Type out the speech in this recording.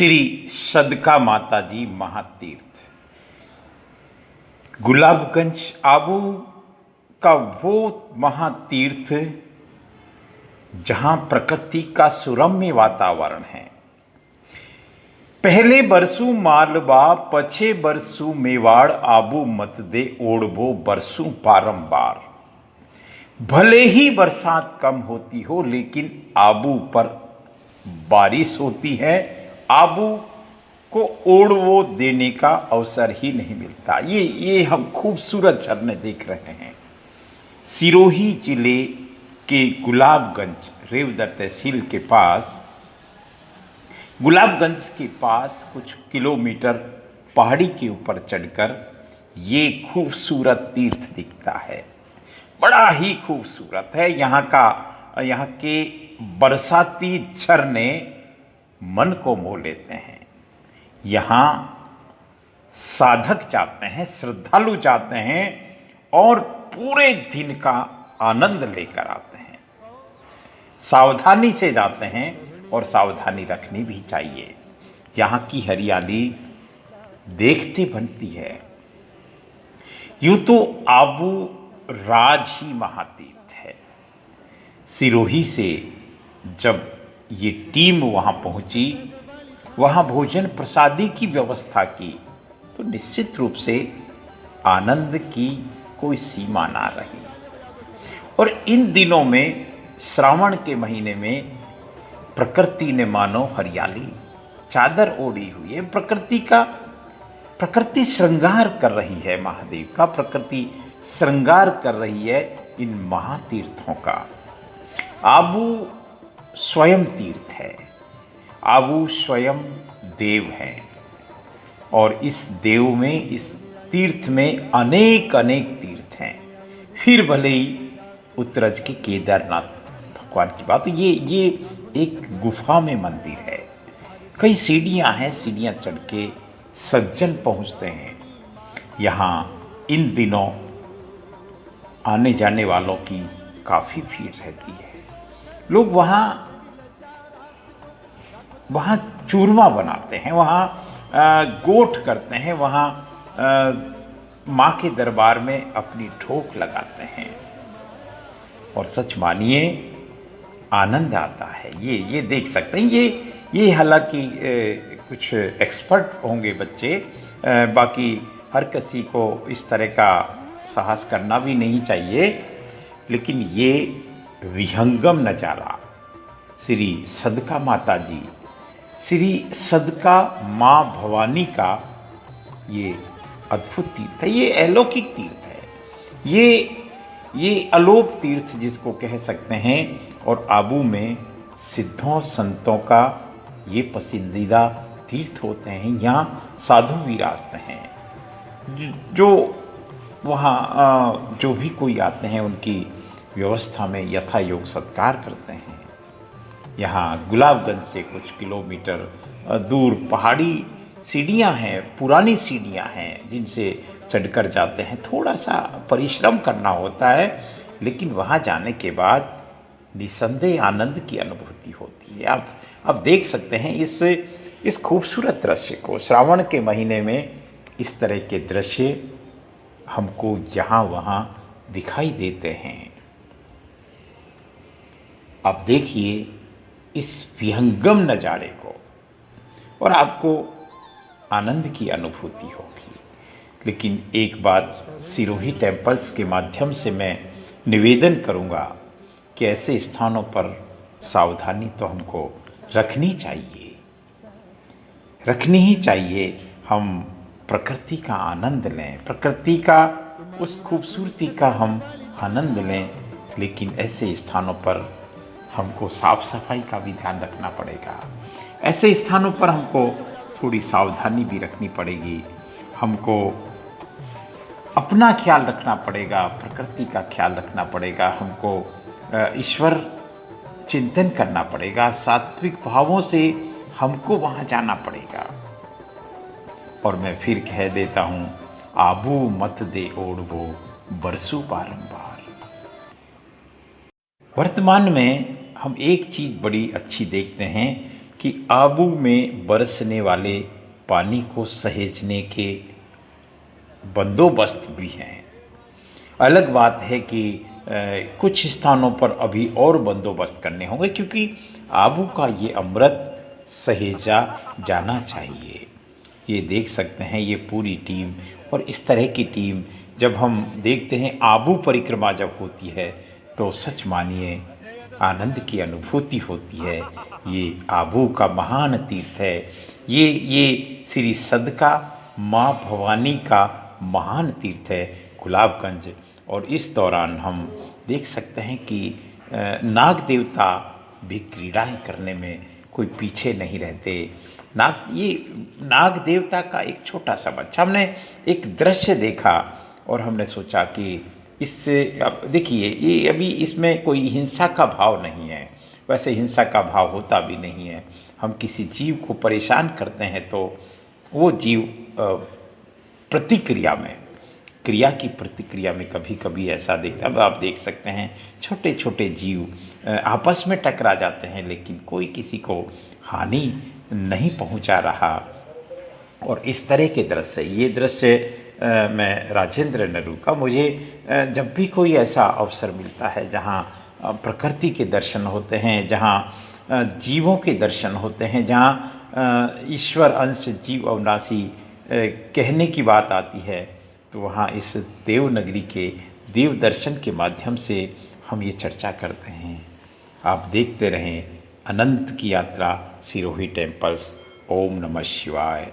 श्री सदका माताजी महातीर्थ गुलाबगंज आबू का वो महातीर्थ जहाँ प्रकृति का सुरम्य वातावरण है। पहले बरसू मालवा पछे बरसू मेवाड़ आबू मत दे ओढ़बो बरसू बारंबार। भले ही बरसात कम होती हो लेकिन आबू पर बारिश होती है। आबू को ओढ़वो देने का अवसर ही नहीं मिलता। ये हम खूबसूरत झरने देख रहे हैं। सिरोही जिले के गुलाबगंज रेवदर तहसील के पास, गुलाबगंज के पास कुछ किलोमीटर पहाड़ी के ऊपर चढ़कर ये खूबसूरत तीर्थ दिखता है। बड़ा ही खूबसूरत है। यहाँ के बरसाती झरने मन को मोह लेते हैं। यहाँ साधक जाते हैं, श्रद्धालु जाते हैं और पूरे दिन का आनंद लेकर आते हैं। सावधानी से जाते हैं और सावधानी रखनी भी चाहिए। यहाँ की हरियाली देखते बनती है। यूं तो आबू राज ही महातीर्थ है। सिरोही से जब ये टीम वहाँ पहुँची, वहाँ भोजन प्रसादी की व्यवस्था की, तो निश्चित रूप से आनंद की कोई सीमा ना रही। और इन दिनों में श्रावण के महीने में प्रकृति ने मानो हरियाली चादर ओढ़ी हुई है। प्रकृति श्रृंगार कर रही है। महादेव का प्रकृति श्रृंगार कर रही है इन महातीर्थों का। आबू स्वयं तीर्थ है। आबू स्वयं देव है और इस देव में, इस तीर्थ में अनेक तीर्थ हैं। फिर भले ही उत्तरज के केदारनाथ भगवान की बात, ये एक गुफा में मंदिर है। कई सीढ़ियाँ हैं, सीढ़ियाँ चढ़ के सज्जन पहुँचते हैं। यहाँ इन दिनों आने जाने वालों की काफ़ी भीड़ रहती है। लोग वहाँ चूरमा बनाते हैं, वहाँ गोठ करते हैं, वहाँ माँ के दरबार में अपनी ठोक लगाते हैं और सच मानिए आनंद आता है। ये देख सकते हैं। ये हालांकि कुछ एक्सपर्ट होंगे बच्चे, बाकी हर किसी को इस तरह का साहस करना भी नहीं चाहिए, लेकिन ये विहंगम नज़ारा श्री सदका माता जी, श्री सदका माँ भवानी का ये अद्भुत तीर्थ है। ये अलौकिक तीर्थ है। ये अलोप तीर्थ जिसको कह सकते हैं। और आबू में सिद्धों संतों का ये पसंदीदा तीर्थ होते हैं। यहाँ साधु विराजते हैं जो वहाँ जो भी कोई आते हैं उनकी व्यवस्था में यथा योग सत्कार करते हैं। यहाँ गुलाबगंज से कुछ किलोमीटर दूर पहाड़ी सीढ़ियाँ हैं, पुरानी सीढ़ियाँ हैं जिनसे चढ़कर जाते हैं। थोड़ा सा परिश्रम करना होता है, लेकिन वहाँ जाने के बाद निसंदेह आनंद की अनुभूति होती है। आप देख सकते हैं इस खूबसूरत दृश्य को। श्रावण के महीने में इस तरह के दृश्य हमको यहाँ वहाँ दिखाई देते हैं। आप देखिए इस विहंगम नज़ारे को और आपको आनंद की अनुभूति होगी। लेकिन एक बात सिरोही टेम्पल्स के माध्यम से मैं निवेदन करूँगा कि ऐसे स्थानों पर सावधानी तो हमको रखनी ही चाहिए। हम प्रकृति का आनंद लें, प्रकृति का उस खूबसूरती का हम आनंद लें, लेकिन ऐसे स्थानों पर हमको साफ सफाई का भी ध्यान रखना पड़ेगा। ऐसे स्थानों पर हमको थोड़ी सावधानी भी रखनी पड़ेगी। हमको अपना ख्याल रखना पड़ेगा, प्रकृति का ख्याल रखना पड़ेगा। हमको ईश्वर चिंतन करना पड़ेगा। सात्विक भावों से हमको वहाँ जाना पड़ेगा। और मैं फिर कह देता हूँ, आबू मत दे ओढ़बो बरसू बारंबार। वर्तमान में हम एक चीज़ बड़ी अच्छी देखते हैं कि आबू में बरसने वाले पानी को सहेजने के बंदोबस्त भी हैं। अलग बात है कि कुछ स्थानों पर अभी और बंदोबस्त करने होंगे, क्योंकि आबू का ये अमृत सहेजा जाना चाहिए। ये देख सकते हैं ये पूरी टीम, और इस तरह की टीम जब हम देखते हैं आबू परिक्रमा जब होती है तो सच मानिए आनंद की अनुभूति होती है। ये आबू का महान तीर्थ है। ये श्री सदका माँ भवानी का महान तीर्थ है गुलाबगंज। और इस दौरान हम देख सकते हैं कि नाग देवता भी क्रीड़ाएँ करने में कोई पीछे नहीं रहते। ये नाग देवता का एक छोटा सा बच्चा, हमने एक दृश्य देखा और हमने सोचा कि इससे, अब देखिए ये अभी इसमें कोई हिंसा का भाव नहीं है, वैसे हिंसा का भाव होता भी नहीं है। हम किसी जीव को परेशान करते हैं तो वो जीव प्रतिक्रिया में, क्रिया की प्रतिक्रिया में कभी कभी ऐसा देखते, अब आप देख सकते हैं छोटे छोटे जीव आपस में टकरा जाते हैं लेकिन कोई किसी को हानि नहीं पहुंचा रहा। और इस तरह के दृश्य, ये दृश्य मैं राजेंद्र नरू का, मुझे जब भी कोई ऐसा अवसर मिलता है जहाँ प्रकृति के दर्शन होते हैं, जहाँ जीवों के दर्शन होते हैं, जहाँ ईश्वर अंश जीव अविनाशी कहने की बात आती है, तो वहाँ इस देवनगरी के देव दर्शन के माध्यम से हम ये चर्चा करते हैं। आप देखते रहें अनंत की यात्रा सिरोही टेम्पल्स। ओम नमः शिवाय।